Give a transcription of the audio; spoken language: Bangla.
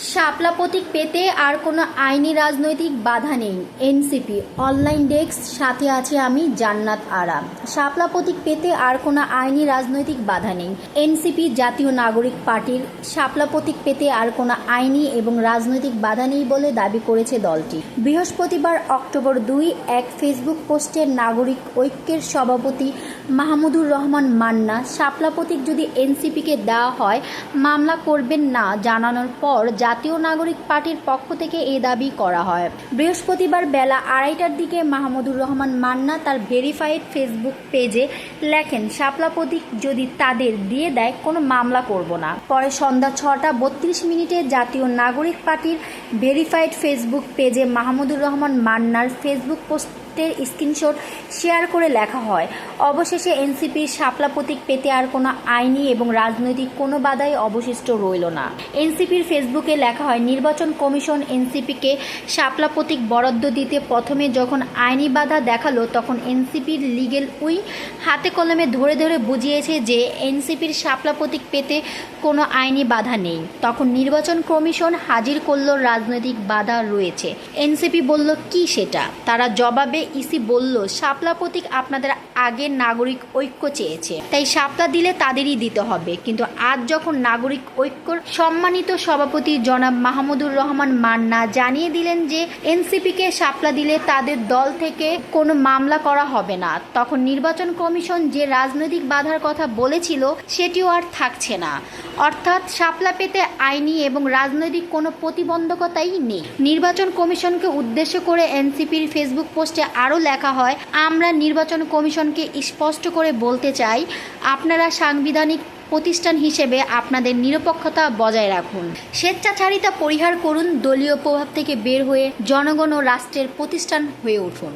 শাপলা প্রতীক পেতে আর কোনো আইনি রাজনৈতিক বাধা নেই। এনসিপি অনলাইন ডেস্ক, সাথে আছে আমি জান্নাত আরা। শাপলা প্রতীক পেতে আর কোনো আইনি রাজনৈতিক বাধা নেই। এনসিপি জাতীয় নাগরিক পার্টির শাপলা প্রতীক পেতে আর কোনো আইনি এবং রাজনৈতিক বাধা নেই বলে দাবি করেছে দলটি। বৃহস্পতিবার অক্টোবর 2 এক ফেসবুক পোস্টে নাগরিক ঐক্যের সভাপতি মাহমুদুর রহমান মান্না শাপলা প্রতীক যদি এনসিপিকে দেওয়া হয় মামলা করবেন না জানানোর পর জাতীয় নাগরিক পার্টির পক্ষ থেকে এ দাবি করা হয়। বৃহস্পতিবার বেলা 2:30টার দিকে মাহমুদুর রহমান মান্না তার ভেরিফাইড ফেসবুক পেজে লেখেন, শাপলা প্রতীক যদি তাদের দিয়ে দেয় কোনো মামলা করব না। পরে সন্ধ্যা 6:32 জাতীয় নাগরিক পার্টির ভেরিফাইড ফেসবুক পেজে মাহমুদুর রহমান মান্নার ফেসবুক পোস্টের স্ক্রিনশট শেয়ার করে লেখা হয়, অবশেষে এনসিপির শাপলা প্রতীক পেতে আর কোনো আইনি এবং রাজনৈতিক কোনো বাধাই অবশিষ্ট রইল না। এনসিপির ফেসবুকে লেখা হয়, নির্বাচন কমিশন এনসিপিকে শাপলা প্রতীক বরাদ্দ দিতে প্রথমে যখন আইনি বাধা দেখালো তখন এনসিপির লিগেল উইং হাতে কলমে ধরে ধরে বুঝিয়েছে যে এনসিপির শাপলা প্রতীক পেতে কোনো আইনি বাধা নেই। তখন নির্বাচন কমিশন হাজির করল রাজনৈতিক বাধা রয়েছে। এনসিপি বলল কি সেটা? তারা জবাবে ইসি বলল, শাপলা প্রতীক আপনাদের আগের নাগরিক ঐক্য চেয়েছে, তাই শাপলা দিলে তাদেরই দিতে হবে। কিন্তু আজ যখন নাগরিক ঐক্যর সম্মানিত সভাপতি জনাব মাহমুদুর রহমান মান্না জানিয়ে দিলেন যে এনসিপিকে শাপলা দিলে তাদের দল থেকে কোনো মামলা করা হবে না, তখন নির্বাচন কমিশন যে রাজনৈতিক বাধার কথা বলেছিল সেটিও আর থাকছে না। অর্থাৎ শাপলা পেতে আইনি এবং রাজনৈতিক কোনো প্রতিবন্ধকতাই নেই। নির্বাচন কমিশনকে উদ্দেশ্য করে এনসিপির ফেসবুক পোস্টে আরও লেখা হয়, আমরা নির্বাচন কমিশনকে স্পষ্ট করে বলতে চাই, আপনারা সাংবিধানিক প্রতিষ্ঠান হিসেবে আপনাদের নিরপেক্ষতা বজায় রাখুন, স্বেচ্ছাচারিতা পরিহার করুন, দলীয় প্রভাব থেকে বের হয়ে জনগণ ও রাষ্ট্রের প্রতিষ্ঠান হয়ে উঠুন।